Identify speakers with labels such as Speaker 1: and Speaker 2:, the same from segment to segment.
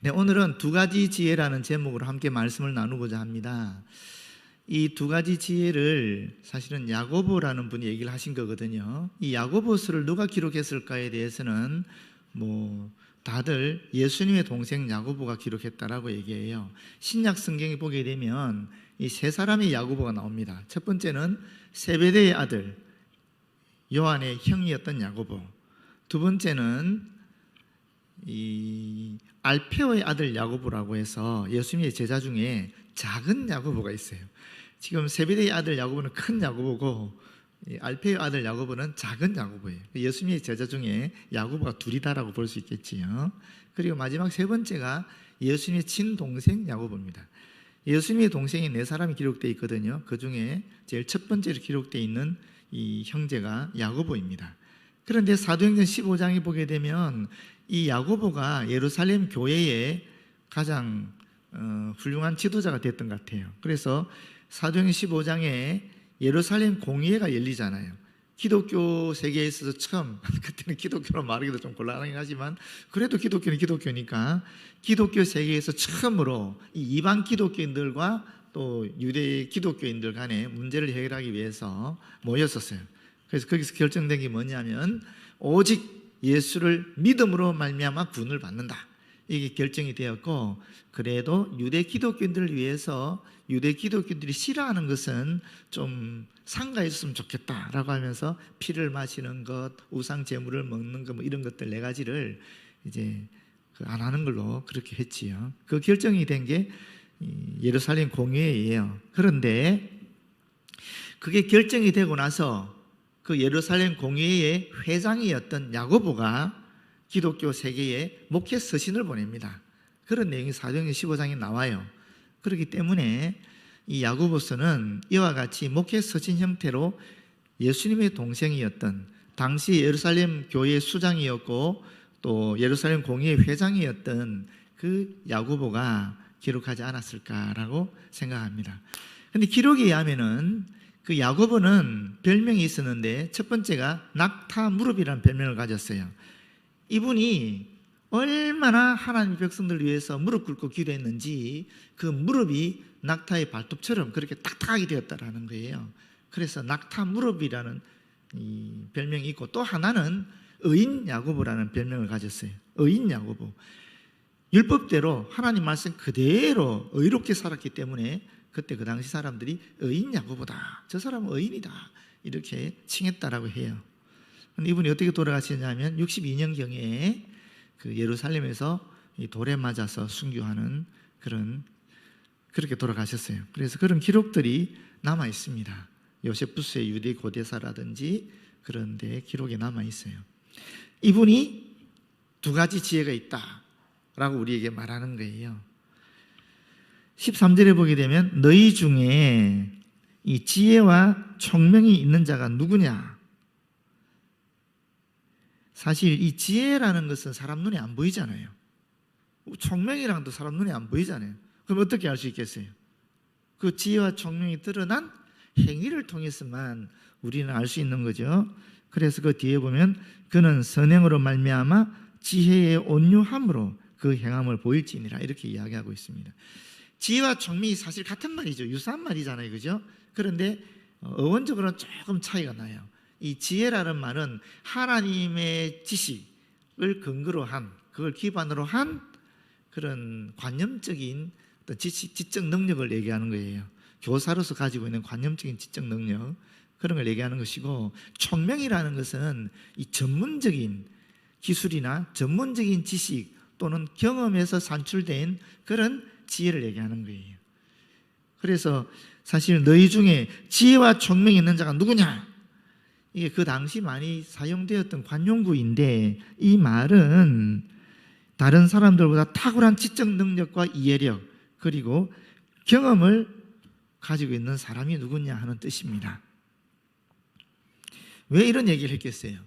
Speaker 1: 네, 오늘은 두 가지 지혜라는 제목으로 함께 말씀을 나누고자 합니다. 이 두 가지 지혜를 사실은 야고보라는 분이 얘기를 하신 거거든요. 이 야고보서를 누가 기록했을까에 대해서는 다들 예수님의 동생 야고보가 기록했다라고 얘기해요. 신약 성경에 보게 되면 이 세 사람의 야고보가 나옵니다. 첫 번째는 세베대의 아들 요한의 형이었던 야고보, 두 번째는 이 알페오의 아들 야고보라고 해서 예수님의 제자 중에 작은 야고보가 있어요. 지금 세베대의 아들 야고보는 큰 야고보고 알페오의 아들 야고보는 작은 야고보예요. 예수님의 제자 중에 야고보가 둘이다라고 볼 수 있겠지요. 그리고 마지막 세 번째가 예수님의 친동생 야고보입니다. 예수님의 동생이 네 사람이 기록되어 있거든요. 그 중에 제일 첫 번째로 기록되어 있는 이 형제가 야고보입니다. 그런데 사도행전 15장에 보게 되면 이 야고보가 예루살렘 교회의 가장 훌륭한 지도자가 됐던 것 같아요. 그래서 사도행전 15장에 예루살렘 공의회가 열리잖아요. 기독교 세계에 있어서 처음, 그때는 기독교로 말하기도 좀 곤란하긴 하지만 그래도 기독교는 기독교니까 기독교 세계에서 처음으로 이 이방 기독교인들과 또 유대 기독교인들 간의 문제를 해결하기 위해서 모였었어요. 그래서 거기서 결정된 게 뭐냐면 오직 예수를 믿음으로 말미암아 구원을 받는다, 이게 결정이 되었고, 그래도 유대 기독교인들을 위해서 유대 기독교인들이 싫어하는 것은 좀 삼가했으면 좋겠다라고 하면서 피를 마시는 것, 우상 제물을 먹는 것, 이런 것들 네 가지를 이제 안 하는 걸로 그렇게 했지요. 그 결정이 된 게 예루살렘 공의회예요. 그런데 그게 결정이 되고 나서 그 예루살렘 공의회의 회장이었던 야고보가 기독교 세계에 목회 서신을 보냅니다. 그런 내용이 사도행전 15장에 나와요. 그렇기 때문에 이 야고보서는 이와 같이 목회 서신 형태로 예수님의 동생이었던 당시 예루살렘 교회 수장이었고 또 예루살렘 공의회 회장이었던 그 야고보가 기록하지 않았을까라고 생각합니다. 그런데 기록에 의하면은 그 야고보는 별명이 있었는데 첫 번째가 낙타 무릎이라는 별명을 가졌어요. 이분이 얼마나 하나님의 백성들을 위해서 무릎 꿇고 기도했는지 그 무릎이 낙타의 발톱처럼 그렇게 딱딱하게 되었다라는 거예요. 그래서 낙타 무릎이라는 이 별명이 있고, 또 하나는 의인 야고보라는 별명을 가졌어요. 의인 야고보. 율법대로 하나님 말씀 그대로 의롭게 살았기 때문에 그때 그 당시 사람들이 의인 야고보다, 저 사람은 의인이다, 이렇게 칭했다라고 해요. 근데 이분이 어떻게 돌아가시냐면 62년경에 그 예루살렘에서 이 돌에 맞아서 순교하는 그렇게 돌아가셨어요. 그래서 그런 기록들이 남아 있습니다. 요세푸스의 유대 고대사라든지 그런 데 기록에 남아 있어요. 이분이 두 가지 지혜가 있다라고 우리에게 말하는 거예요. 13절에 보게 되면 너희 중에 이 지혜와 총명이 있는 자가 누구냐? 사실 이 지혜라는 것은 사람 눈에 안 보이잖아요. 총명이랑도 사람 눈에 안 보이잖아요. 그럼 어떻게 알 수 있겠어요? 그 지혜와 총명이 드러난 행위를 통해서만 우리는 알 수 있는 거죠. 그래서 그 뒤에 보면 그는 선행으로 말미암아 지혜의 온유함으로 그 행함을 보일지니라, 이렇게 이야기하고 있습니다. 지혜와 총명이 사실 같은 말이죠. 유사한 말이잖아요. 그죠? 그런데 어원적으로는 조금 차이가 나요. 이 지혜라는 말은 하나님의 지식을 근거로 한, 그걸 기반으로 한 그런 관념적인 어떤 지적 능력을 얘기하는 거예요. 교사로서 가지고 있는 관념적인 지적 능력, 그런 걸 얘기하는 것이고, 총명이라는 것은 이 전문적인 기술이나 전문적인 지식 또는 경험에서 산출된 그런 지혜를 얘기하는 거예요. 그래서 사실 너희 중에 지혜와 총명이 있는 자가 누구냐? 이게 그 당시 많이 사용되었던 관용구인데, 이 말은 다른 사람들보다 탁월한 지적 능력과 이해력 그리고 경험을 가지고 있는 사람이 누구냐 하는 뜻입니다. 왜 이런 얘기를 했겠어요?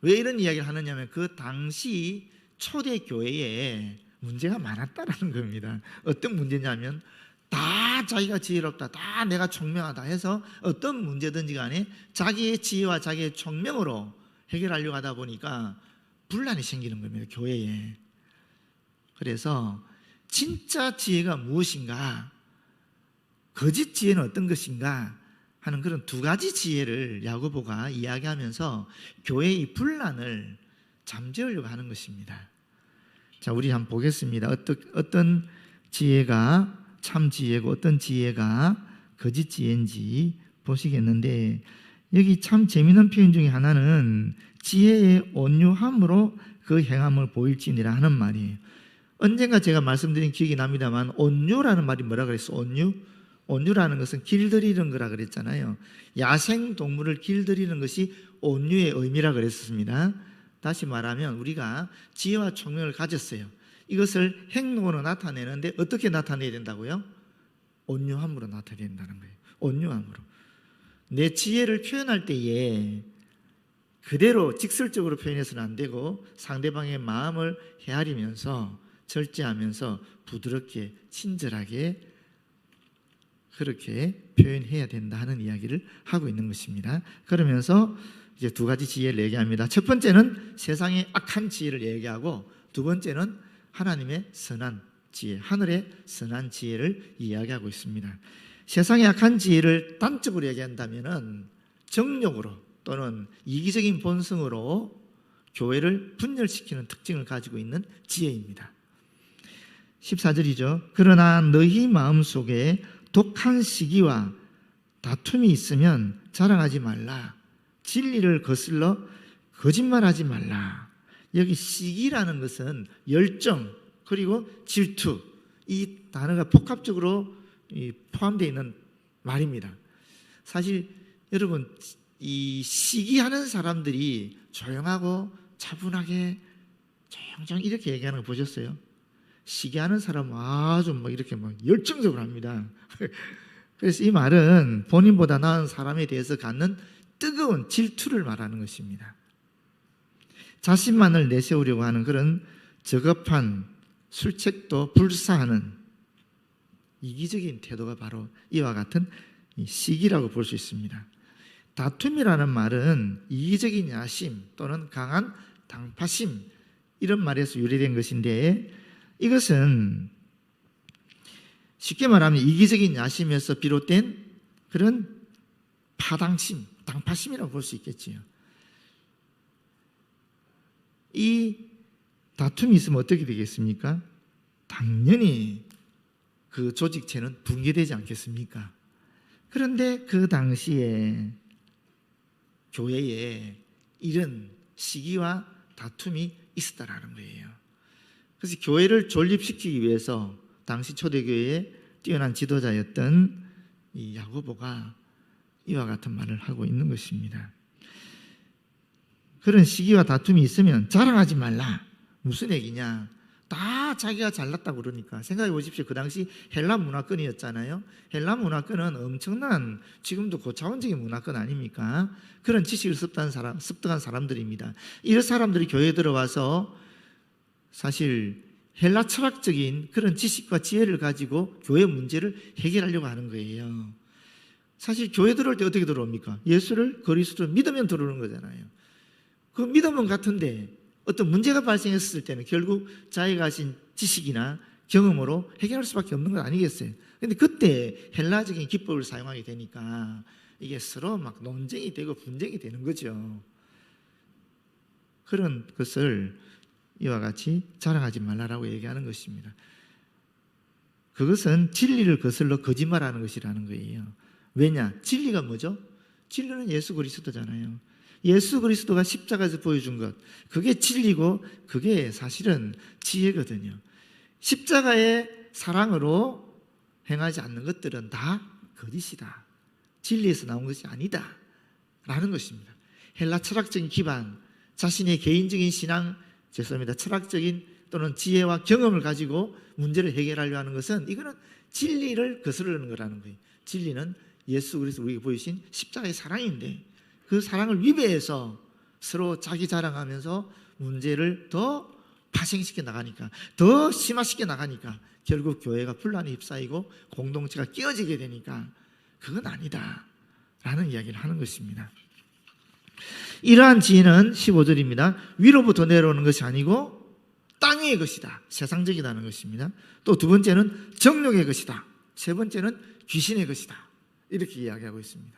Speaker 1: 왜 이런 이야기를 하느냐면 그 당시 초대교회에 문제가 많았다라는 겁니다. 어떤 문제냐면 다 자기가 지혜롭다, 다 내가 총명하다 해서 어떤 문제든지 간에 자기의 지혜와 자기의 총명으로 해결하려고 하다 보니까 분란이 생기는 겁니다, 교회에. 그래서 진짜 지혜가 무엇인가, 거짓 지혜는 어떤 것인가 하는 그런 두 가지 지혜를 야고보가 이야기하면서 교회의 분란을 잠재우려고 하는 것입니다. 자, 우리 한번 보겠습니다. 어떤 지혜가 참 지혜고 어떤 지혜가 거짓 지혜인지 보시겠는데, 여기 참 재미있는 표현 중에 하나는 지혜의 온유함으로 그 행함을 보일지니라 하는 말이에요. 언젠가 제가 말씀드린 기억이 납니다만, 온유라는 말이 뭐라 그랬어? 온유라는 것은 길들이는 거라 그랬잖아요. 야생 동물을 길들이는 것이 온유의 의미라 그랬습니다. 다시 말하면 우리가 지혜와 총명을 가졌어요. 이것을 행동으로 나타내는데 어떻게 나타내야 된다고요? 온유함으로 나타내야 된다는 거예요. 온유함으로. 내 지혜를 표현할 때에 그대로 직설적으로 표현해서는 안 되고 상대방의 마음을 헤아리면서 절제하면서 부드럽게 친절하게 그렇게 표현해야 된다 하는 이야기를 하고 있는 것입니다. 그러면서 이제 두 가지 지혜를 얘기합니다. 첫 번째는 세상의 악한 지혜를 얘기하고, 두 번째는 하나님의 선한 지혜, 하늘의 선한 지혜를 이야기하고 있습니다. 세상의 악한 지혜를 단적으로 얘기한다면 정욕으로 또는 이기적인 본성으로 교회를 분열시키는 특징을 가지고 있는 지혜입니다. 14절이죠. 그러나 너희 마음속에 독한 시기와 다툼이 있으면 자랑하지 말라. 진리를 거슬러 거짓말하지 말라. 여기 시기라는 것은 열정 그리고 질투, 이 단어가 복합적으로 포함되어 있는 말입니다. 사실 여러분, 이 시기하는 사람들이 조용하고 차분하게 조용조용 이렇게 얘기하는 거 보셨어요? 시기하는 사람은 아주 막 이렇게 막 열정적으로 합니다. 그래서 이 말은 본인보다 나은 사람에 대해서 갖는 뜨거운 질투를 말하는 것입니다. 자신만을 내세우려고 하는 그런 저급한 술책도 불사하는 이기적인 태도가 바로 이와 같은 시기라고 볼 수 있습니다. 다툼이라는 말은 이기적인 야심 또는 강한 당파심, 이런 말에서 유래된 것인데, 이것은 쉽게 말하면 이기적인 야심에서 비롯된 그런 파당심, 당파심이라고 볼 수 있겠지요. 이 다툼이 있으면 어떻게 되겠습니까? 당연히 그 조직체는 붕괴되지 않겠습니까? 그런데 그 당시에 교회에 이런 시기와 다툼이 있었다라는 거예요. 그래서 교회를 존립시키기 위해서 당시 초대교회의 뛰어난 지도자였던 이 야고보가 이와 같은 말을 하고 있는 것입니다. 그런 시기와 다툼이 있으면 자랑하지 말라. 무슨 얘기냐? 다 자기가 잘났다고 그러니까. 생각해 보십시오. 그 당시 헬라 문화권이었잖아요. 헬라 문화권은 엄청난, 지금도 고차원적인 문화권 아닙니까? 그런 지식을 습득한 사람들입니다. 이런 사람들이 교회에 들어와서 사실 헬라 철학적인 그런 지식과 지혜를 가지고 교회 문제를 해결하려고 하는 거예요. 사실 교회 들어올 때 어떻게 들어옵니까? 예수를 그리스도를 믿으면 들어오는 거잖아요. 그 믿음은 같은데 어떤 문제가 발생했을 때는 결국 자기가 가진 지식이나 경험으로 해결할 수밖에 없는 건 아니겠어요? 그런데 그때 헬라적인 기법을 사용하게 되니까 이게 서로 막 논쟁이 되고 분쟁이 되는 거죠. 그런 것을 이와 같이 자랑하지 말라라고 얘기하는 것입니다. 그것은 진리를 거슬러 거짓말하는 것이라는 거예요. 왜냐? 진리가 뭐죠? 진리는 예수 그리스도잖아요. 예수 그리스도가 십자가에서 보여준 것, 그게 진리고 그게 사실은 지혜거든요. 십자가의 사랑으로 행하지 않는 것들은 다 거짓이다. 진리에서 나온 것이 아니다 라는 것입니다. 헬라 철학적인 기반, 자신의 개인적인 신앙, 철학적인 또는 지혜와 경험을 가지고 문제를 해결하려 하는 것은, 이거는 진리를 거스르는 거라는 거예요. 진리는 예수 그리스도 우리에게 보이신 십자가의 사랑인데, 그 사랑을 위배해서 서로 자기 자랑하면서 문제를 더 파생시켜 나가니까, 더 심화시켜 나가니까 결국 교회가 분란에 휩싸이고 공동체가 깨어지게 되니까 그건 아니다 라는 이야기를 하는 것입니다. 이러한 지혜는 15절입니다. 위로부터 내려오는 것이 아니고 땅의 것이다. 세상적이다는 것입니다. 또 두 번째는 정욕의 것이다. 세 번째는 귀신의 것이다. 이렇게 이야기하고 있습니다.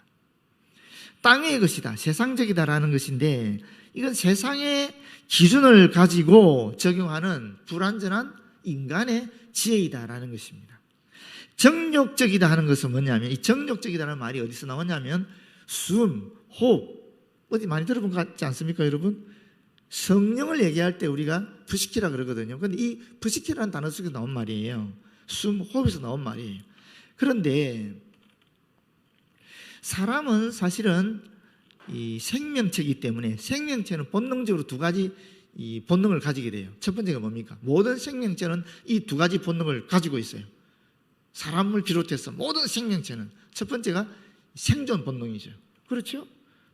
Speaker 1: 땅의 것이다. 세상적이다라는 것인데 이건 세상의 기준을 가지고 적용하는 불완전한 인간의 지혜이다라는 것입니다. 정욕적이다 하는 것은 뭐냐면 이 정욕적이다라는 말이 어디서 나왔냐면 숨, 호흡 어디 많이 들어본 것 같지 않습니까 여러분? 성령을 얘기할 때 우리가 부시키라 그러거든요. 그런데 이 부시키라는 단어 속에서 나온 말이에요. 숨, 호흡에서 나온 말이에요. 그런데 사람은 사실은 이 생명체이기 때문에 생명체는 본능적으로 두 가지 이 본능을 가지게 돼요. 첫 번째가 뭡니까? 모든 생명체는 이 두 가지 본능을 가지고 있어요. 사람을 비롯해서 모든 생명체는 첫 번째가 생존 본능이죠. 그렇죠?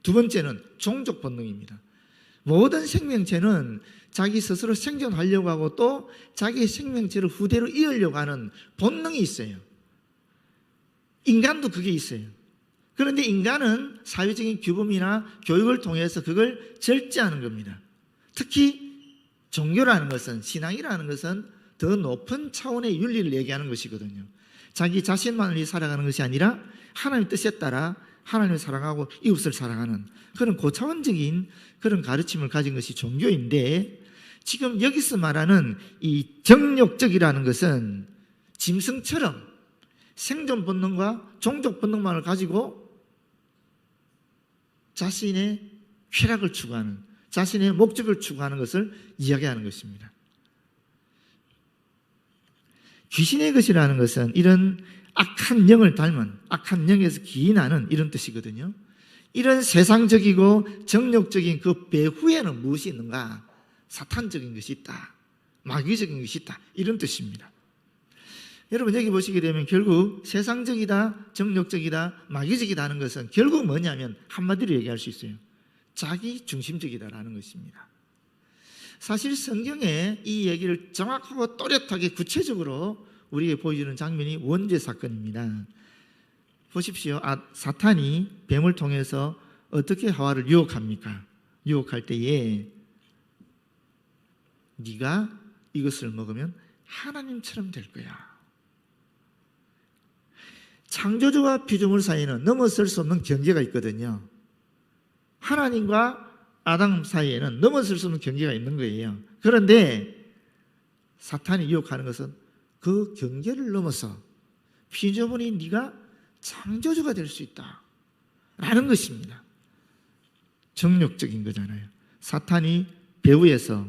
Speaker 1: 두 번째는 종족 본능입니다. 모든 생명체는 자기 스스로 생존하려고 하고 또 자기 생명체를 후대로 이으려고 하는 본능이 있어요. 인간도 그게 있어요. 그런데 인간은 사회적인 규범이나 교육을 통해서 그걸 절제하는 겁니다. 특히 종교라는 것은, 신앙이라는 것은 더 높은 차원의 윤리를 얘기하는 것이거든요. 자기 자신만을 위해 살아가는 것이 아니라 하나님의 뜻에 따라 하나님을 사랑하고 이웃을 사랑하는 그런 고차원적인 그런 가르침을 가진 것이 종교인데, 지금 여기서 말하는 이 정욕적이라는 것은 짐승처럼 생존 본능과 종족 본능만을 가지고 자신의 쾌락을 추구하는, 자신의 목적을 추구하는 것을 이야기하는 것입니다. 귀신의 것이라는 것은 이런 악한 영을 닮은, 악한 영에서 기인하는 이런 뜻이거든요. 이런 세상적이고 정욕적인 그 배후에는 무엇이 있는가? 사탄적인 것이 있다, 마귀적인 것이 있다, 이런 뜻입니다. 여러분 여기 보시게 되면 결국 세상적이다, 정욕적이다, 마귀적이다 하는 것은 결국 뭐냐면 한마디로 얘기할 수 있어요. 자기 중심적이다라는 것입니다. 사실 성경에 이 얘기를 정확하고 또렷하게 구체적으로 우리에게 보여주는 장면이 원죄 사건입니다. 보십시오. 사탄이 뱀을 통해서 어떻게 하와를 유혹합니까? 유혹할 때에 네가 이것을 먹으면 하나님처럼 될 거야. 창조주와 피조물 사이에는 넘어설 수 없는 경계가 있거든요. 하나님과 아담 사이에는 넘어설 수 없는 경계가 있는 거예요. 그런데 사탄이 유혹하는 것은 그 경계를 넘어서 피조물이 네가 창조주가 될 수 있다 라는 것입니다. 정욕적인 거잖아요. 사탄이 배후에서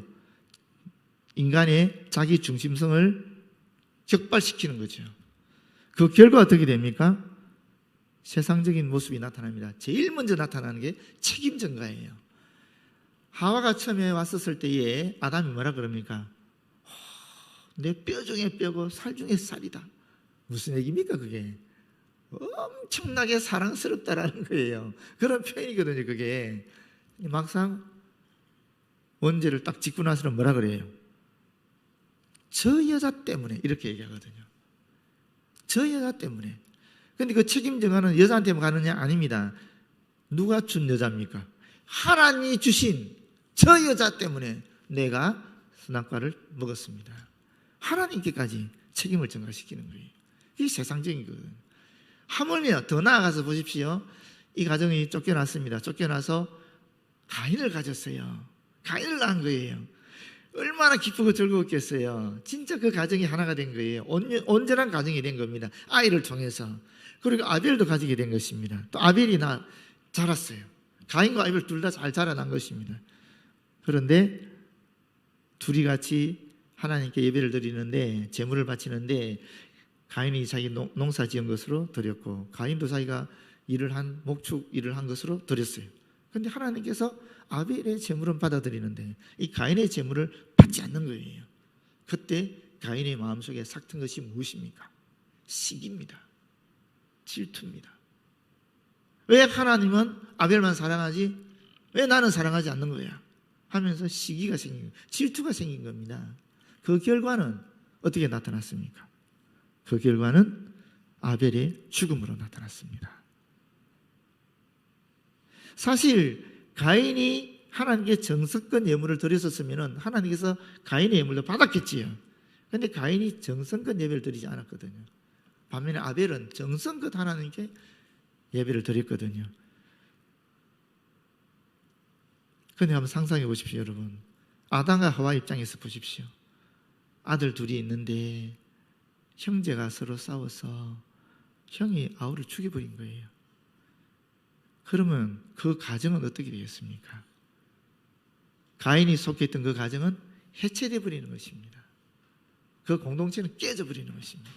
Speaker 1: 인간의 자기 중심성을 격발시키는 거죠. 그 결과 어떻게 됩니까? 세상적인 모습이 나타납니다. 제일 먼저 나타나는 게 책임 전가예요. 하와가 처음에 왔었을 때에 아담이 뭐라 그럽니까? 내 뼈 중에 뼈고 살 중에 살이다. 무슨 얘기입니까 그게? 엄청나게 사랑스럽다라는 거예요. 그런 표현이거든요 그게. 막상 원죄를 딱 짓고 나서는 뭐라 그래요? 저 여자 때문에 이렇게 얘기하거든요. 저 여자 때문에. 근데 그 책임 전가는 여자한테만 가느냐? 아닙니다. 누가 준 여자입니까? 하나님이 주신 저 여자 때문에 내가 선악과를 먹었습니다. 하나님께까지 책임을 전가시키는 거예요. 이게 세상적인 거거든요. 하물며 더 나아가서 보십시오. 이 가정이 쫓겨났습니다. 쫓겨나서 가인을 가졌어요. 가인을 낳은 거예요. 얼마나 기쁘고 즐거웠겠어요. 진짜 그 가정이 하나가 된 거예요. 온전한 가정이 된 겁니다. 아이를 통해서. 그리고 아벨도 가지게 된 것입니다. 또 아벨이 자랐어요. 가인과 아벨 둘 다 잘 자라난 것입니다. 그런데 둘이 같이 하나님께 예배를 드리는데, 제물을 바치는데 가인이 자기 농사 지은 것으로 드렸고 가인도 자기가 목축 일을 한 것으로 드렸어요. 그런데 하나님께서 아벨의 제물은 받아들이는데 이 가인의 제물을 받지 않는 거예요. 그때 가인의 마음속에 삭튼 것이 무엇입니까? 시기입니다. 질투입니다. 왜 하나님은 아벨만 사랑하지? 왜 나는 사랑하지 않는 거야? 하면서 시기가 생긴 거예요. 질투가 생긴 겁니다. 그 결과는 어떻게 나타났습니까? 그 결과는 아벨의 죽음으로 나타났습니다. 사실 가인이 하나님께 정성껏 예물을 드렸었으면 하나님께서 가인의 예물도 받았겠지요. 그런데 가인이 정성껏 예배를 드리지 않았거든요. 반면에 아벨은 정성껏 하나님께 예배를 드렸거든요. 그런데 한번 상상해 보십시오, 여러분. 아담과 하와 입장에서 보십시오. 아들 둘이 있는데 형제가 서로 싸워서 형이 아우를 죽여버린 거예요. 그러면 그 가정은 어떻게 되겠습니까? 가인이 속해 있던 그 가정은 해체되어 버리는 것입니다. 그 공동체는 깨져 버리는 것입니다.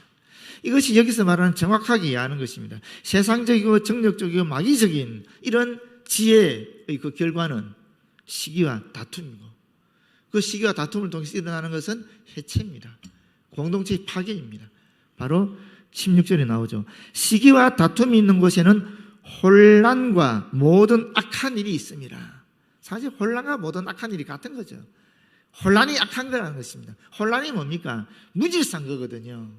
Speaker 1: 이것이 여기서 말하는 정확하게 이해하는 것입니다. 세상적이고 정력적이고 마귀적인 이런 지혜의 그 결과는 시기와 다툼이고, 그 시기와 다툼을 통해서 일어나는 것은 해체입니다. 공동체의 파괴입니다. 바로 16절에 나오죠. 시기와 다툼이 있는 곳에는 혼란과 모든 악한 일이 있습니다. 사실 혼란과 모든 악한 일이 같은 거죠. 혼란이 악한 거라는 것입니다. 혼란이 뭡니까? 무질서한 거거든요.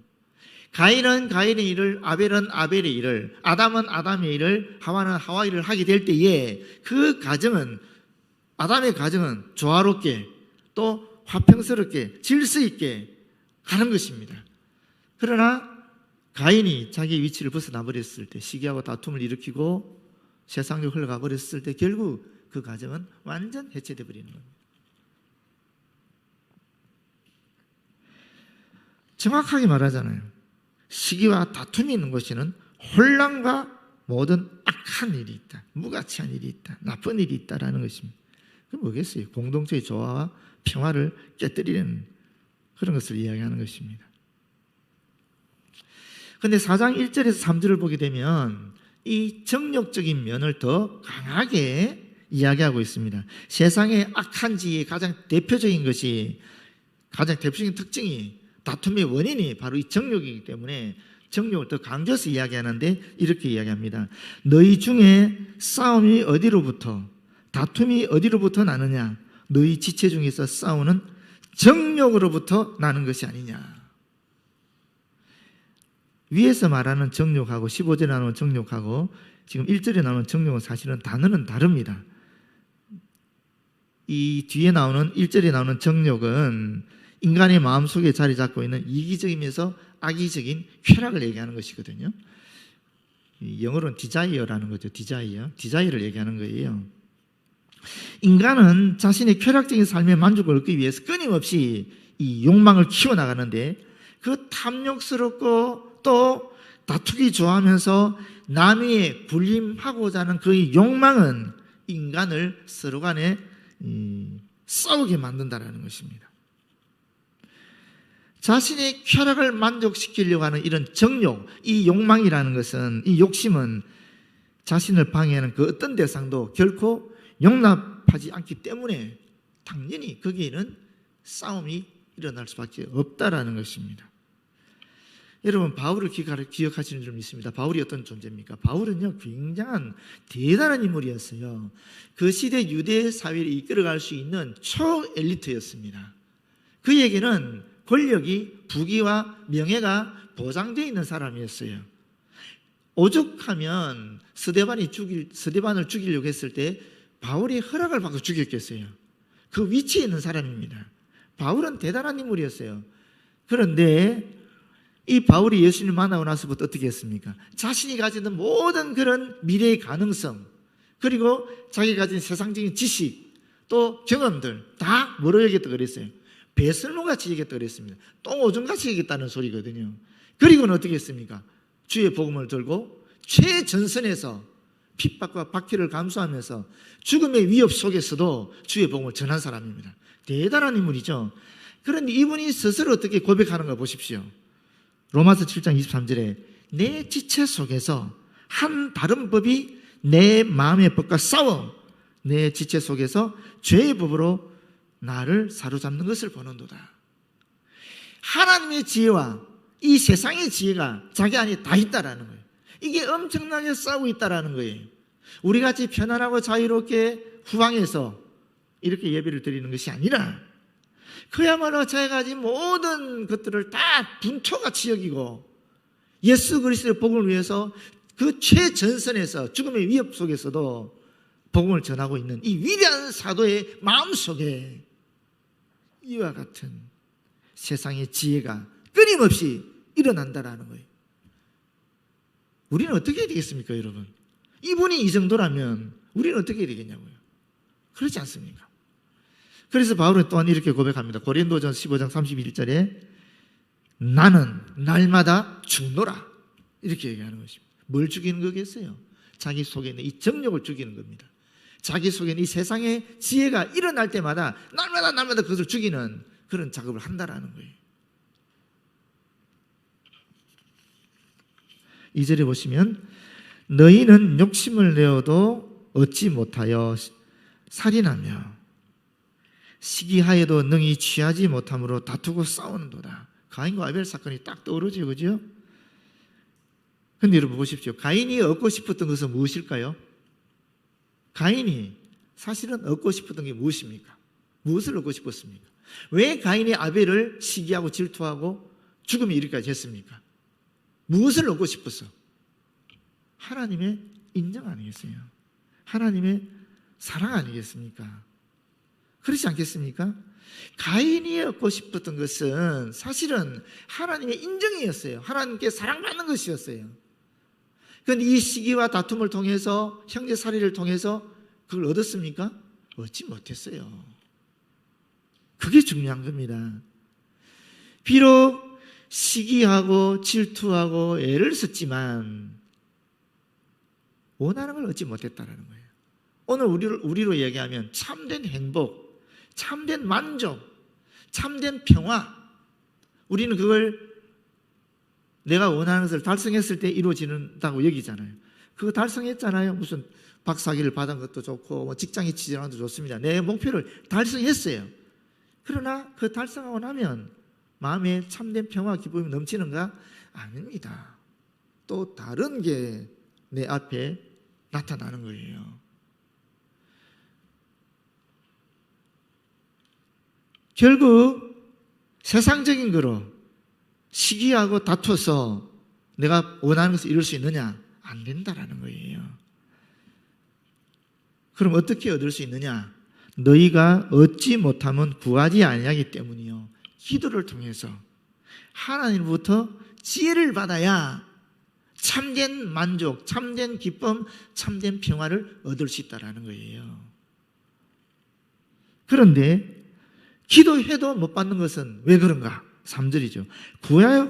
Speaker 1: 가인은 가인의 일을, 아벨은 아벨의 일을, 아담은 아담의 일을, 하와는 하와의 일을 하게 될 때에 그 가정은, 아담의 가정은 조화롭게 또 화평스럽게 질서 있게 가는 것입니다. 그러나 가인이 자기 위치를 벗어나 버렸을 때, 시기하고 다툼을 일으키고 세상으로 흘러가 버렸을 때 결국 그 가정은 완전 해체되어 버리는 겁니다. 정확하게 말하잖아요. 시기와 다툼이 있는 곳에는 혼란과 모든 악한 일이 있다, 무가치한 일이 있다, 나쁜 일이 있다라는 것입니다. 그게 뭐겠어요? 공동체의 조화와 평화를 깨뜨리는 그런 것을 이야기하는 것입니다. 그런데 4장 1절에서 3절을 보게 되면 이 정욕적인 면을 더 강하게 이야기하고 있습니다. 세상의 악한 지혜의 가장 대표적인 특징이, 다툼의 원인이 바로 이 정욕이기 때문에 정욕을 더 강조해서 이야기하는데 이렇게 이야기합니다. 너희 중에 싸움이 어디로부터, 다툼이 어디로부터 나느냐? 너희 지체 중에서 싸우는 정욕으로부터 나는 것이 아니냐. 위에서 말하는 정욕하고 15절에 나오는 정욕하고 지금 1절에 나오는 정욕은 사실은 단어는 다릅니다. 이 뒤에 나오는 1절에 나오는 정욕은 인간의 마음속에 자리 잡고 있는 이기적이면서 악의적인 쾌락을 얘기하는 것이거든요. 영어로는 디자이어라는 거죠. 디자이어를 얘기하는 거예요. 인간은 자신의 쾌락적인 삶의 만족을 얻기 위해서 끊임없이 이 욕망을 키워나가는데, 그 탐욕스럽고 또 다투기 좋아하면서 남이 군림하고자 하는 그 욕망은 인간을 서로 간에 싸우게 만든다는 것입니다. 자신의 쾌락을 만족시키려고 하는 이런 정욕, 이 욕망이라는 것은, 이 욕심은 자신을 방해하는 그 어떤 대상도 결코 용납하지 않기 때문에 당연히 거기에는 싸움이 일어날 수밖에 없다라는 것입니다. 여러분, 바울을 기억하시는 줄 믿습니다. 바울이 어떤 존재입니까? 바울은요, 굉장한 대단한 인물이었어요. 그 시대 유대 사회를 이끌어갈 수 있는 초엘리트였습니다. 그에게는 권력이, 부귀와 명예가 보장되어 있는 사람이었어요. 오죽하면 스데반을 죽이려고 했을 때 바울이 허락을 받고 죽였겠어요. 그 위치에 있는 사람입니다. 바울은 대단한 인물이었어요. 그런데 이 바울이 예수님을 만나고 나서부터 어떻게 했습니까? 자신이 가지는 모든 그런 미래의 가능성, 그리고 자기가 가진 세상적인 지식, 또 경험들 다 뭐로 여겼다 그랬어요? 배설물같이 여겼다 그랬습니다. 똥오줌같이 여겼다는 소리거든요. 그리고는 어떻게 했습니까? 주의 복음을 들고 최전선에서 핍박과 박해를 감수하면서 죽음의 위협 속에서도 주의 복음을 전한 사람입니다. 대단한 인물이죠. 그런데 이분이 스스로 어떻게 고백하는가 보십시오. 로마서 7장 23절에 내 지체 속에서 한 다른 법이 내 마음의 법과 싸워 내 지체 속에서 죄의 법으로 나를 사로잡는 것을 보는도다. 하나님의 지혜와 이 세상의 지혜가 자기 안에 다 있다라는 거예요. 이게 엄청나게 싸우고 있다라는 거예요. 우리같이 편안하고 자유롭게 후방에서 이렇게 예배를 드리는 것이 아니라 그야말로 자기가 가진 모든 것들을 다 분토같이 여기고 예수 그리스도의 복음을 위해서 그 최전선에서 죽음의 위협 속에서도 복음을 전하고 있는 이 위대한 사도의 마음속에 이와 같은 세상의 지혜가 끊임없이 일어난다라는 거예요. 우리는 어떻게 해야 되겠습니까, 여러분? 이분이 이 정도라면 우리는 어떻게 해야 되겠냐고요. 그렇지 않습니까? 그래서 바울은 또한 이렇게 고백합니다. 고린도전 15장 31절에 나는 날마다 죽노라, 이렇게 얘기하는 것입니다. 뭘 죽이는 거겠어요? 자기 속에 있는 이 정욕을 죽이는 겁니다. 자기 속에 있는 이 세상의 지혜가 일어날 때마다 날마다 그것을 죽이는 그런 작업을 한다라는 거예요. 2절에 보시면 너희는 욕심을 내어도 얻지 못하여 살인하며 시기하여도 능히 취하지 못함으로 다투고 싸우는도다. 가인과 아벨 사건이 딱 떠오르죠, 그죠? 근데 여러분 보십시오. 가인이 얻고 싶었던 것은 무엇일까요? 가인이 사실은 얻고 싶었던 게 무엇입니까? 무엇을 얻고 싶었습니까? 왜 가인이 아벨을 시기하고 질투하고 죽음에 이르기까지 했습니까? 무엇을 얻고 싶었어? 하나님의 인정 아니겠어요? 하나님의 사랑 아니겠습니까? 그렇지 않겠습니까? 가인이 얻고 싶었던 것은 사실은 하나님의 인정이었어요. 하나님께 사랑받는 것이었어요. 그런데 이 시기와 다툼을 통해서, 형제살이를 통해서 그걸 얻었습니까? 얻지 못했어요. 그게 중요한 겁니다. 비록 시기하고 질투하고 애를 썼지만 원하는 걸 얻지 못했다는 거예요. 오늘 우리로 얘기하면 참된 행복, 참된 만족, 참된 평화, 우리는 그걸 내가 원하는 것을 달성했을 때 이루어진다고 여기잖아요. 그거 달성했잖아요. 무슨 박사학위를 받은 것도 좋고 뭐 직장에 취직한 것도 좋습니다. 내 목표를 달성했어요. 그러나 그 달성하고 나면 마음에 참된 평화, 기쁨이 넘치는가? 아닙니다. 또 다른 게 내 앞에 나타나는 거예요. 결국 세상적인 거로 시기하고 다투어서 내가 원하는 것을 이룰 수 있느냐? 안 된다라는 거예요. 그럼 어떻게 얻을 수 있느냐? 너희가 얻지 못하면 구하지 아니하기 때문이요. 기도를 통해서 하나님부터 지혜를 받아야 참된 만족, 참된 기쁨, 참된 평화를 얻을 수 있다는 거예요. 그런데 기도해도 못 받는 것은 왜 그런가? 3절이죠.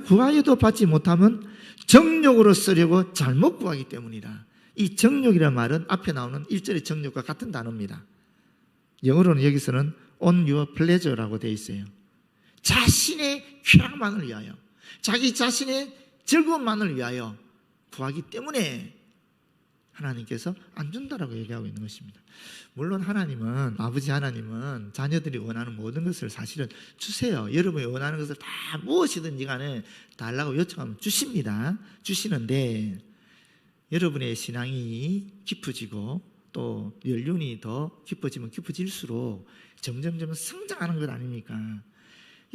Speaker 1: 구하여도 받지 못하면 정욕으로 쓰려고 잘못 구하기 때문이다. 이 정욕이라는 말은 앞에 나오는 1절의 정욕과 같은 단어입니다. 영어로는 여기서는 on your pleasure라고 되어 있어요. 자신의 쾌락만을 위하여, 자기 자신의 즐거움만을 위하여 구하기 때문에 하나님께서 안 준다라고 얘기하고 있는 것입니다. 물론 하나님은, 아버지 하나님은 자녀들이 원하는 모든 것을 사실은 주세요. 여러분이 원하는 것을 다 무엇이든지 간에 달라고 요청하면 주십니다. 주시는데 여러분의 신앙이 깊어지고 또 연륜이 더 깊어지면 깊어질수록 점점 성장하는 것 아닙니까?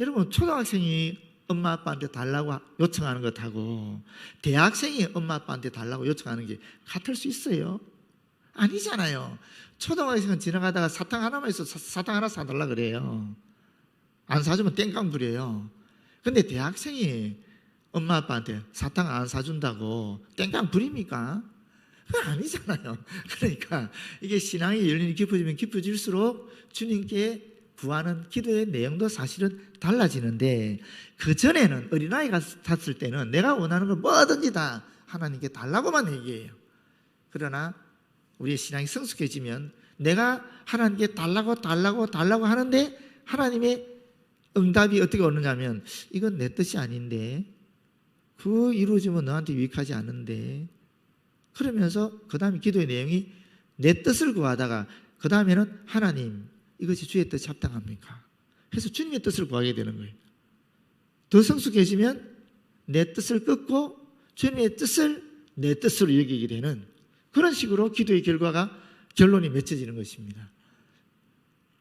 Speaker 1: 여러분, 초등학생이 엄마 아빠한테 달라고 요청하는 것하고 대학생이 엄마 아빠한테 달라고 요청하는 게 같을 수 있어요? 아니잖아요. 초등학생은 지나가다가 사탕 하나만 있어서 사탕 하나 사달라 그래요. 안 사주면 땡깡 부려요. 근데 대학생이 엄마 아빠한테 사탕 안 사준다고 땡깡 부립니까? 그건 아니잖아요. 그러니까 이게 신앙의 연륜이 깊어지면 깊어질수록 주님께 구하는 기도의 내용도 사실은 달라지는데, 그전에는 어린아이 같았을 때는 내가 원하는 걸 뭐든지 다 하나님께 달라고만 얘기해요. 그러나 우리의 신앙이 성숙해지면 내가 하나님께 달라고 하는데 하나님의 응답이 어떻게 오느냐면, 이건 내 뜻이 아닌데, 그거 이루어지면 너한테 유익하지 않은데, 그러면서 그 다음에 기도의 내용이 내 뜻을 구하다가 그 다음에는 하나님, 이것이 주의 뜻이 합당합니까? 그래서 주님의 뜻을 구하게 되는 거예요. 더 성숙해지면 내 뜻을 끊고 주님의 뜻을 내 뜻으로 여기게 되는 그런 식으로 기도의 결론이 맺혀지는 것입니다.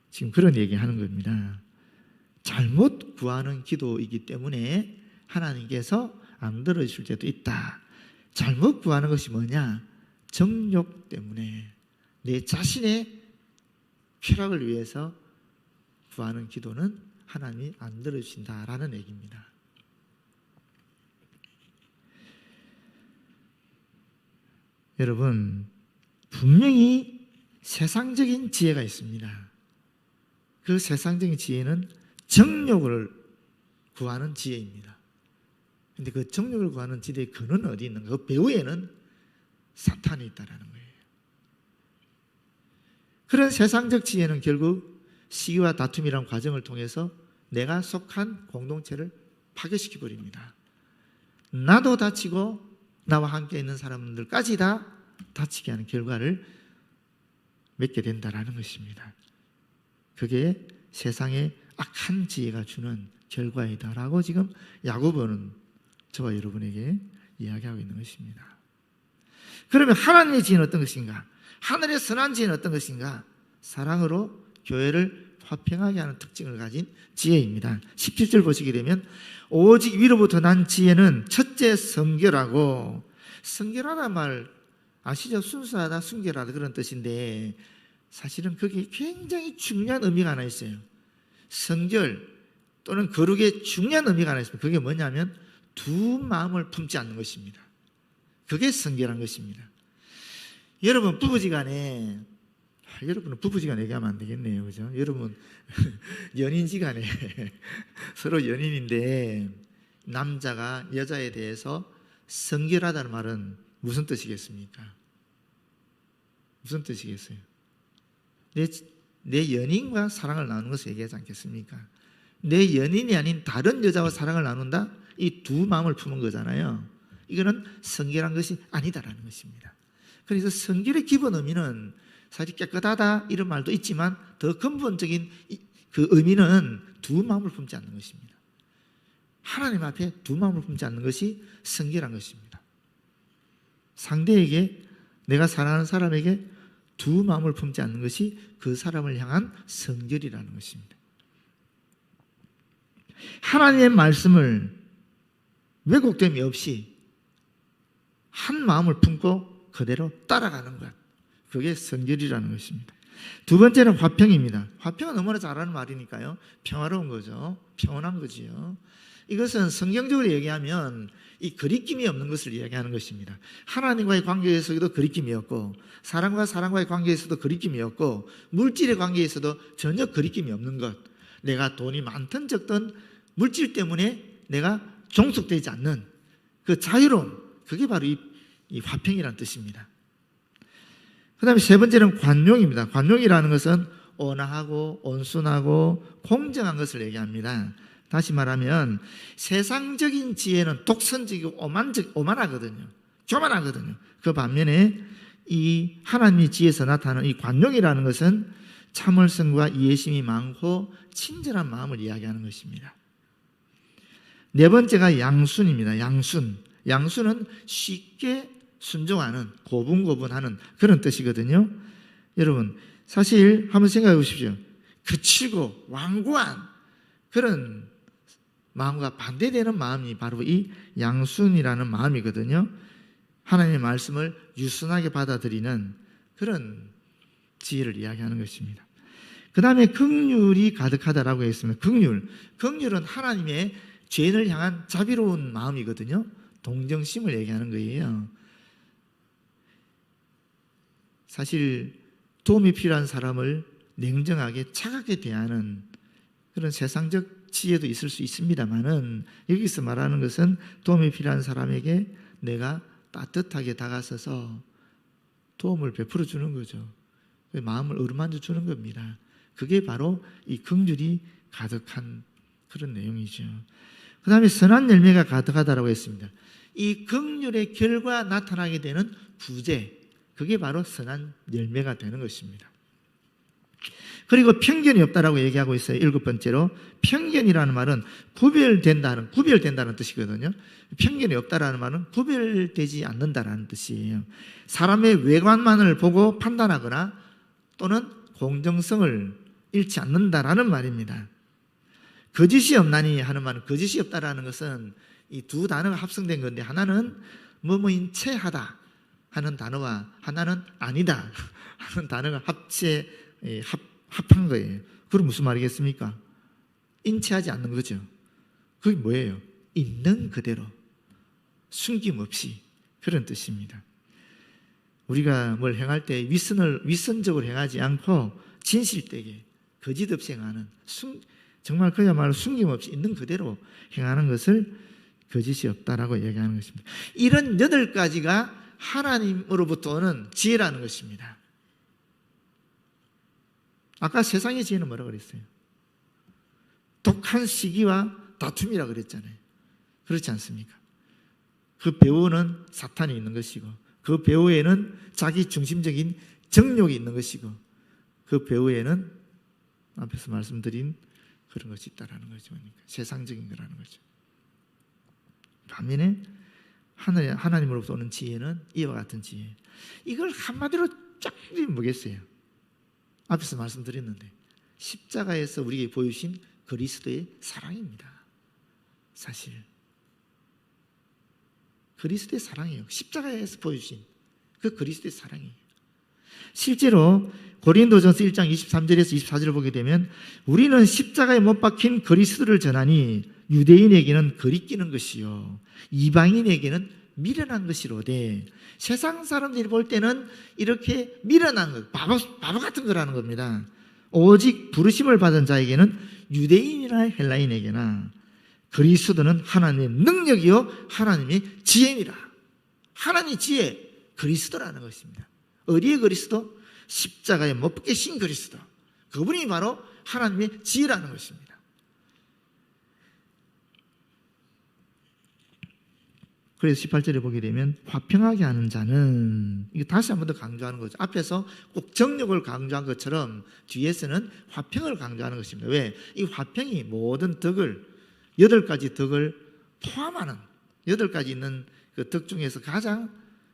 Speaker 1: 지금 그런 얘기하는 겁니다. 잘못 구하는 기도이기 때문에 하나님께서 안 들어주실 때도 있다. 잘못 구하는 것이 뭐냐? 정욕 때문에, 내 자신의 쾌락을 위해서 구하는 기도는 하나님이 안 들어주신다라는 얘기입니다. 여러분, 분명히 세상적인 지혜가 있습니다. 그 세상적인 지혜는 정욕을 구하는 지혜입니다. 그런데 그 정욕을 구하는 지혜의 근원은 어디 있는가? 그 배후에는 사탄이 있다는 거예요. 그런 세상적 지혜는 결국 시기와 다툼이라는 과정을 통해서 내가 속한 공동체를 파괴시켜 버립니다. 나도 다치고 나와 함께 있는 사람들까지 다 다치게 하는 결과를 맺게 된다는 것입니다. 그게 세상의 악한 지혜가 주는 결과이다라고 지금 야고보는 저와 여러분에게 이야기하고 있는 것입니다. 그러면 하나님의 지혜는 어떤 것인가? 하늘의 선한 지혜는 어떤 것인가? 사랑으로 교회를 화평하게 하는 특징을 가진 지혜입니다. 17절 보시게 되면 오직 위로부터 난 지혜는 첫째 성결하고, 성결하다는 말 아시죠? 순수하다, 순결하다 그런 뜻인데 사실은 거기에 굉장히 중요한 의미가 하나 있어요. 성결 또는 거룩의 중요한 의미가 하나 있습니다. 그게 뭐냐면 두 마음을 품지 않는 것입니다. 그게 성결한 것입니다. 여러분 부부지간에, 여러분은 부부지간에 얘기하면 안 되겠네요, 그죠? 여러분 연인지간에 서로 연인인데 남자가 여자에 대해서 성결하다는 말은 무슨 뜻이겠습니까? 무슨 뜻이겠어요? 내 연인과 사랑을 나누는 것을 얘기하지 않겠습니까? 내 연인이 아닌 다른 여자와 사랑을 나눈다? 이 두 마음을 품은 거잖아요. 이거는 성결한 것이 아니다라는 것입니다. 그래서 성결의 기본 의미는 사실 깨끗하다 이런 말도 있지만 더 근본적인 그 의미는 두 마음을 품지 않는 것입니다. 하나님 앞에 두 마음을 품지 않는 것이 성결한 것입니다. 상대에게, 내가 사랑하는 사람에게 두 마음을 품지 않는 것이 그 사람을 향한 성결이라는 것입니다. 하나님의 말씀을 왜곡됨이 없이 한 마음을 품고 그대로 따라가는 것, 그게 성결이라는 것입니다. 두 번째는 화평입니다. 화평은 너무나 잘하는 말이니까요. 평화로운 거죠. 평온한 거지요. 이것은 성경적으로 얘기하면 이 거리낌이 없는 것을 이야기하는 것입니다. 하나님과의 관계에서도 거리낌이 없고, 사람과 사람과의 관계에서도 거리낌이 없고, 물질의 관계에서도 전혀 거리낌이 없는 것. 내가 돈이 많든 적든 물질 때문에 내가 종속되지 않는 그 자유로움, 그게 바로 이 화평이라는 뜻입니다. 그 다음에 세 번째는 관용입니다. 관용이라는 것은 온화하고 온순하고 공정한 것을 얘기합니다. 다시 말하면 세상적인 지혜는 독선적이고 오만하거든요. 교만하거든요. 그 반면에 이 하나님의 지혜에서 나타나는 이 관용이라는 것은 참을성과 이해심이 많고 친절한 마음을 이야기하는 것입니다. 네 번째가 양순입니다. 양순은 쉽게 순종하는, 고분고분하는 그런 뜻이거든요. 여러분 사실 한번 생각해 보십시오. 거칠고 완고한 그런 마음과 반대되는 마음이 바로 이 양순이라는 마음이거든요. 하나님의 말씀을 유순하게 받아들이는 그런 지혜를 이야기하는 것입니다. 그 다음에 긍휼이 가득하다라고 했습니다. 긍휼은 하나님의 죄인을 향한 자비로운 마음이거든요. 동정심을 얘기하는 거예요. 사실 도움이 필요한 사람을 냉정하게 차갑게 대하는 그런 세상적 지혜도 있을 수 있습니다만은, 여기서 말하는 것은 도움이 필요한 사람에게 내가 따뜻하게 다가서서 도움을 베풀어 주는 거죠. 마음을 어루만져 주는 겁니다. 그게 바로 이 긍휼이 가득한 그런 내용이죠. 그 다음에 선한 열매가 가득하다고 했습니다. 이 긍휼의 결과 나타나게 되는 부재, 그게 바로 선한 열매가 되는 것입니다. 그리고 편견이 없다라고 얘기하고 있어요. 7번째로 편견이라는 말은 구별된다는 뜻이거든요. 편견이 없다라는 말은 구별되지 않는다라는 뜻이에요. 사람의 외관만을 보고 판단하거나 또는 공정성을 잃지 않는다라는 말입니다. 거짓이 없나니 하는 말은, 거짓이 없다라는 것은 이 두 단어가 합성된 건데, 하나는 뭐뭐인 체하다, 하는 단어와 하나는 아니다 하는 단어가 합한 거예요. 그럼 무슨 말이겠습니까? 인치하지 않는 거죠. 그게 뭐예요? 있는 그대로 숨김없이 그런 뜻입니다. 우리가 뭘 행할 때 위선적으로 행하지 않고 진실되게 거짓 없이 행하는 정말 그야말로 숨김없이 있는 그대로 행하는 것을 거짓이 없다라고 얘기하는 것입니다. 이런 8가지가 하나님으로부터 오는 지혜라는 것입니다. 아까 세상의 지혜는 뭐라고 그랬어요? 독한 시기와 다툼이라고 그랬잖아요. 그렇지 않습니까? 그 배후는 사탄이 있는 것이고 그 배후에는 자기 중심적인 정욕이 있는 것이고 그 배후에는 앞에서 말씀드린 그런 것이 있다라는 거죠. 그러니까 세상적인 거라는 거죠. 반면에 하나님으로부터 오는 지혜는 이와 같은 지혜. 이걸 한마디로 쫙 뿌리면 뭐겠어요? 앞에서 말씀드렸는데 십자가에서 우리에게 보여주신 그리스도의 사랑입니다. 사실 그리스도의 사랑이에요. 십자가에서 보여주신 그 그리스도의 사랑이에요. 실제로 고린도전서 1장 23절에서 24절을 보게 되면 우리는 십자가에 못 박힌 그리스도를 전하니 유대인에게는 거리끼는 것이요 이방인에게는 미련한 것이로되 세상 사람들이 볼 때는 이렇게 미련한 것, 바보 같은 거라는 겁니다. 오직 부르심을 받은 자에게는 유대인이나 헬라인에게나 그리스도는 하나님의 능력이요 하나님의 지혜니라. 하나님의 지혜, 그리스도라는 것입니다. 어디에 그리스도? 십자가에 못 박히신 그리스도. 그분이 바로 하나님의 지혜라는 것입니다. 그래서 18절에 보게 되면 화평하게 하는 자는, 이거 다시 한 번 더 강조하는 거죠. 앞에서 꼭 정욕을 강조한 것처럼 뒤에서는 화평을 강조하는 것입니다. 왜? 이 화평이 모든 덕을 8가지 덕을 포함하는 8가지 있는 그 덕 중에서 가장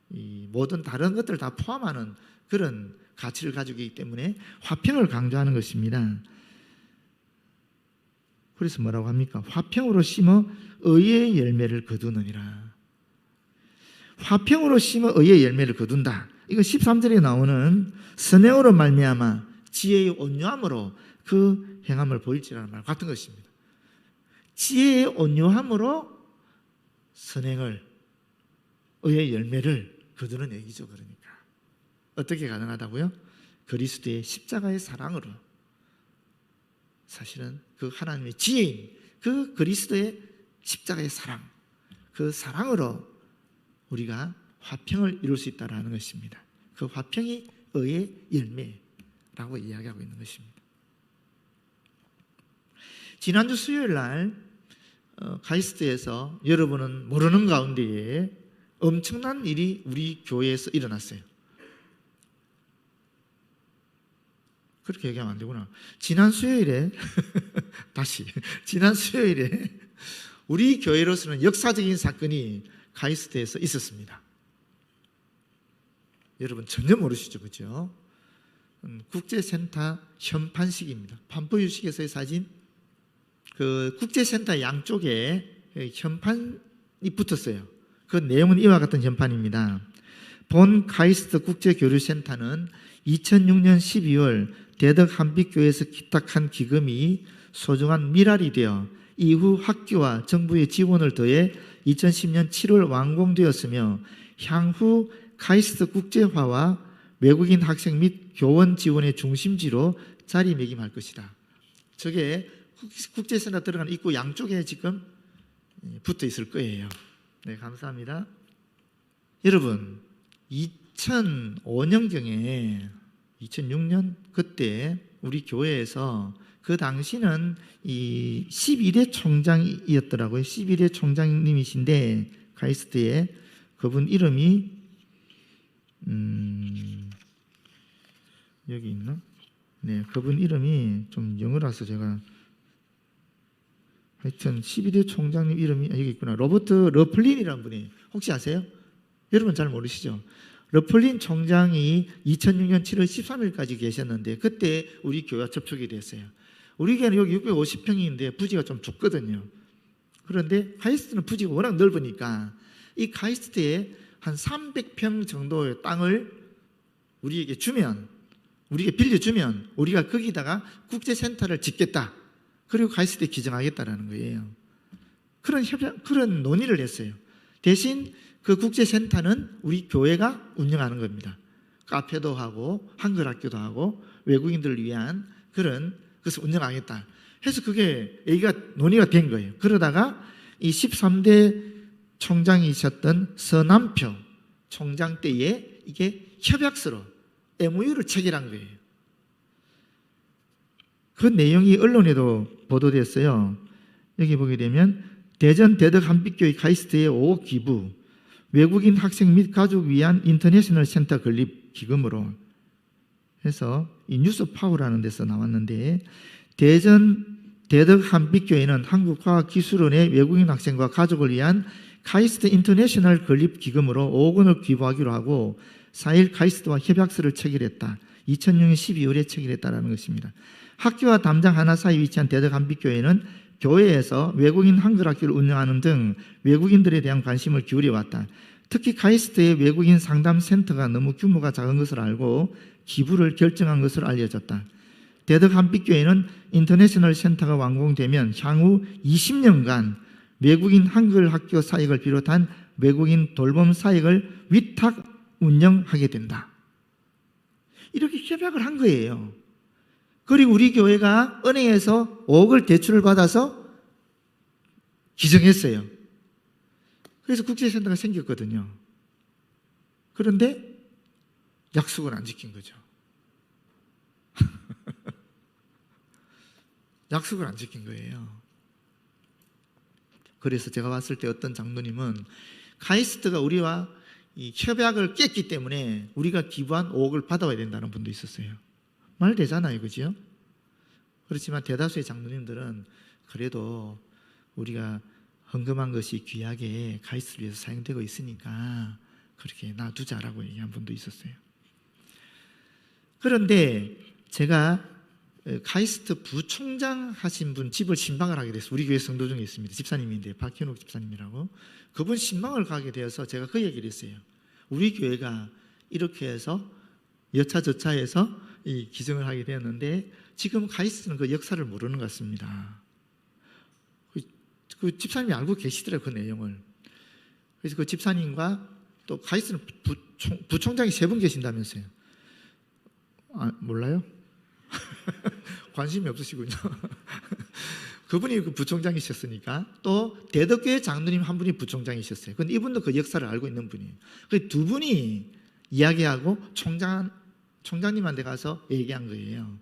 Speaker 1: 이 모든 다른 것들을 다 포함하는 그런 가치를 가지고 있기 때문에 화평을 강조하는 것입니다. 그래서 뭐라고 합니까? 화평으로 심어 의의 열매를 거두느니라. 화평으로 심어 의의 열매를 거둔다. 이거 13절에 나오는 선행으로 말미암아 지혜의 온유함으로 그 행함을 보일지라는 말 같은 것입니다. 지혜의 온유함으로 선행을 의의 열매를 거두는 얘기죠. 그러니까 어떻게 가능하다고요? 그리스도의 십자가의 사랑으로, 사실은 그 하나님의 지혜인 그 그리스도의 십자가의 사랑, 그 사랑으로 우리가 화평을 이룰 수 있다는 것입니다. 그 화평이 의의 열매라고 이야기하고 있는 것입니다. 지난주 수요일 날 카이스트에서 여러분은 모르는 가운데에 엄청난 일이 우리 교회에서 일어났어요. 그렇게 얘기하면 안 되구나. 지난 수요일에 우리 교회로서는 역사적인 사건이 카이스트에서 있었습니다. 여러분 전혀 모르시죠, 그렇죠? 국제센터 현판식입니다. 판포유식에서의 사진. 그 국제센터 양쪽에 현판이 붙었어요. 그 내용은 이와 같은 현판입니다. 본 카이스트 국제교류센터는 2006년 12월 대덕 한빛교회에서 기탁한 기금이 소중한 미랄이 되어 이후 학교와 정부의 지원을 더해 2010년 7월 완공되었으며 향후 카이스트 국제화와 외국인 학생 및 교원 지원의 중심지로 자리매김할 것이다. 저게 국제센터 들어가는 입구 양쪽에 지금 붙어 있을 거예요. 네, 감사합니다. 여러분, 2005년경에 2006년 그때 우리 교회에서 그 당시는 이 12대 총장이었더라고요. 11대 총장님이신데 카이스트에 그분 이름이 여기 있나? 네, 그분 이름이 좀 영어라서 제가 하여튼 12대 총장님 이름이 여기 있구나. 로버트 러플린이라는 분이 혹시 아세요? 여러분 잘 모르시죠? 러플린 총장이 2006년 7월 13일까지 계셨는데 그때 우리 교회와 접촉이 됐어요. 우리 교회는 여기 650평인데 부지가 좀 좁거든요. 그런데 카이스트는 부지가 워낙 넓으니까 이 카이스트에 한 300평 정도의 땅을 우리에게 주면, 우리에게 빌려주면 우리가 거기다가 국제센터를 짓겠다. 그리고 카이스트에 기증하겠다라는 거예요. 그런 논의를 했어요. 대신 그 국제센터는 우리 교회가 운영하는 겁니다. 카페도 하고 한글학교도 하고 외국인들을 위한 그런 것을 운영하겠다 해서 그게 얘기가 논의가 된 거예요. 그러다가 이 13대 총장이셨던 서남표 총장 때에 이게 협약서로 MOU를 체결한 거예요. 그 내용이 언론에도 보도됐어요. 여기 보게 되면 대전 대덕 한빛교회 카이스트의 5억 기부, 외국인 학생 및 가족 위한 인터내셔널 센터 건립 기금으로 해서 이 뉴스파워라는 데서 나왔는데, 대전 대덕 한빛교회는 한국과학기술원의 외국인 학생과 가족을 위한 카이스트 인터내셔널 건립 기금으로 5억 원을 기부하기로 하고 4일 카이스트와 협약서를 체결했다. 2006년 12월에 체결했다라는 것입니다. 학교와 담장 하나 사이 위치한 대덕 한빛교회는 교회에서 외국인 한글학교를 운영하는 등 외국인들에 대한 관심을 기울여왔다. 특히 카이스트의 외국인 상담센터가 너무 규모가 작은 것을 알고 기부를 결정한 것으로 알려졌다. 대덕 한빛교회는 인터내셔널 센터가 완공되면 향후 20년간 외국인 한글학교 사역을 비롯한 외국인 돌봄 사역을 위탁 운영하게 된다. 이렇게 협약을 한 거예요. 그리고 우리 교회가 은행에서 5억을 대출을 받아서 기증했어요. 그래서 국제센터가 생겼거든요. 그런데 약속을 안 지킨 거죠. 약속을 안 지킨 거예요. 그래서 제가 봤을 때 어떤 장로님은 카이스트가 우리와 이 협약을 깼기 때문에 우리가 기부한 5억을 받아와야 된다는 분도 있었어요. 말 되잖아요, 그죠? 그렇지만 대다수의 장로님들은 그래도 우리가 헌금한 것이 귀하게 카이스트를 위해서 사용되고 있으니까 그렇게 놔두자라고 얘기한 분도 있었어요. 그런데 제가 카이스트 부총장 하신 분 집을 신방을 하게 됐어요. 우리 교회 성도 중에 있습니다. 집사님인데 박현욱 집사님이라고. 그분 신방을 가게 되어서 제가 그 얘기를 했어요. 우리 교회가 이렇게 해서 여차저차해서 이 기증을 하게 되었는데 지금 카이스트는 그 역사를 모르는 것 같습니다. 그 집사님이 알고 계시더라고요, 그 내용을. 그래서 그 집사님과 또 카이스트는 부총장이 3분 계신다면서요. 아, 몰라요? 관심이 없으시군요. 그분이 그 부총장이셨으니까. 또 대덕교회 장로님 한 분이 부총장이셨어요. 근데 이분도 그 역사를 알고 있는 분이에요. 그 두 분이 이야기하고 총장님한테 가서 얘기한 거예요.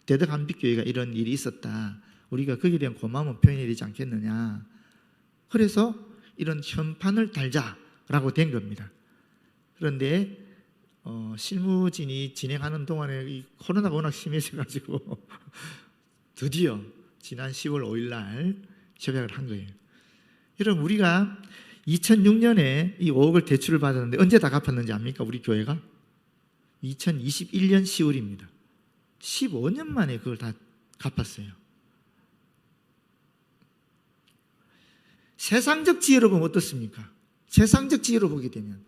Speaker 1: 대덕 한빛교회가 이런 일이 있었다. 우리가 거기에 대한 고마움을 표현해야 되지 않겠느냐. 그래서 이런 현판을 달자라고 된 겁니다. 그런데 실무진이 진행하는 동안에 이 코로나가 워낙 심해져가지고 드디어 지난 10월 5일 날 협약을 한 거예요. 여러분, 우리가 2006년에 이 5억을 대출을 받았는데 언제 다 갚았는지 압니까? 우리 교회가? 2021년 10월입니다. 15년 만에 그걸 다 갚았어요. 세상적 지혜로 보면 어떻습니까? 세상적 지혜로 보게 되면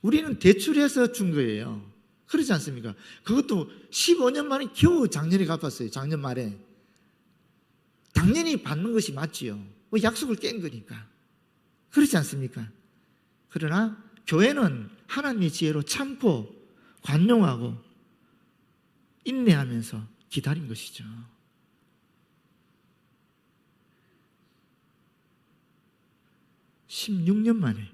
Speaker 1: 우리는 대출해서 준 거예요. 그렇지 않습니까? 그것도 15년 만에 겨우 작년에 갚았어요. 작년 말에. 당연히 받는 것이 맞지요. 약속을 깬 거니까. 그렇지 않습니까? 그러나 교회는 하나님의 지혜로 참고 관용하고 인내하면서 기다린 것이죠. (16년) 만에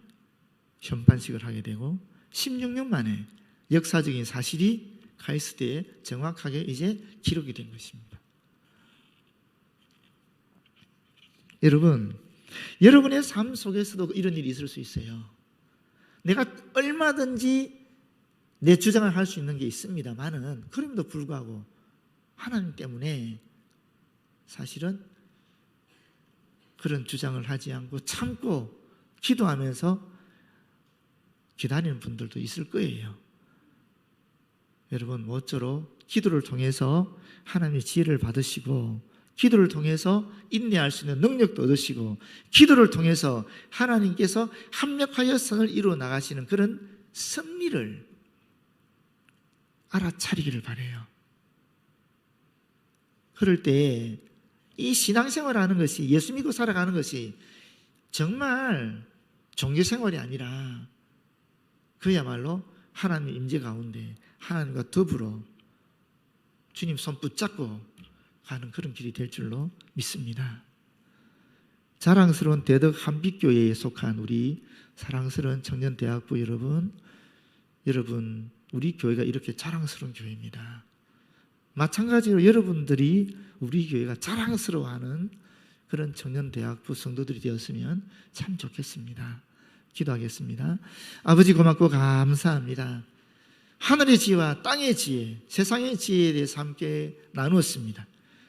Speaker 1: 현판식을 하게 되고 16년 만에 역사적인 사실이 카이스트에 정확하게 이제 기록이 된 것입니다. 여러분, 여러분의 삶 속에서도 이런 일이 있을 수 있어요. 내가 얼마든지 내 주장을 할 수 있는 게 있습니다만은 그럼에도 불구하고 하나님 때문에 사실은 그런 주장을 하지 않고 참고 기도하면서 기다리는 분들도 있을 거예요. 여러분, 모쪼록 기도를 통해서 하나님의 지혜를 받으시고 기도를 통해서 인내할 수 있는 능력도 얻으시고, 기도를 통해서 하나님께서 합력하여 선을 이루어 나가시는 그런 섭리를 알아차리기를 바라요. 그럴 때 이 신앙생활을 하는 것이, 예수 믿고 살아가는 것이 정말 종교생활이 아니라 그야말로 하나님의 임재 가운데 하나님과 더불어 주님 손 붙잡고 가는 그런 길이 될 줄로 믿습니다. 자랑스러운 대덕 한빛교회에 속한 우리 사랑스러운 청년대학부 여러분, 우리 교회가 이렇게 자랑스러운 교회입니다. 마찬가지로 여러분들이 우리 교회가 자랑스러워하는 그런 청년대학부 성도들이 되었으면 참 좋겠습니다. 기도하겠습니다. 아버지, 고맙고 감사합니다. 하늘의 지혜와 땅의 지혜, 세상의 지혜에 대해서 함께 나누었습니다.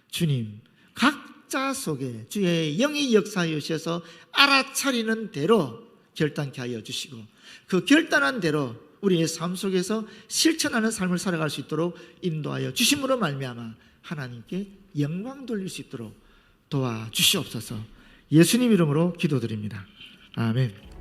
Speaker 1: 주님, 각자 속에 주의 영이 역사하여 주셔서 알아차리는 대로 결단케 하여 주시고, 그 결단한 대로 우리의 삶 속에서 실천하는 삶을 살아갈 수 있도록 인도하여 주심으로 말미암아 하나님께 영광 돌릴 수 있도록 도와주시옵소서. 예수님 이름으로 기도드립니다. 아멘.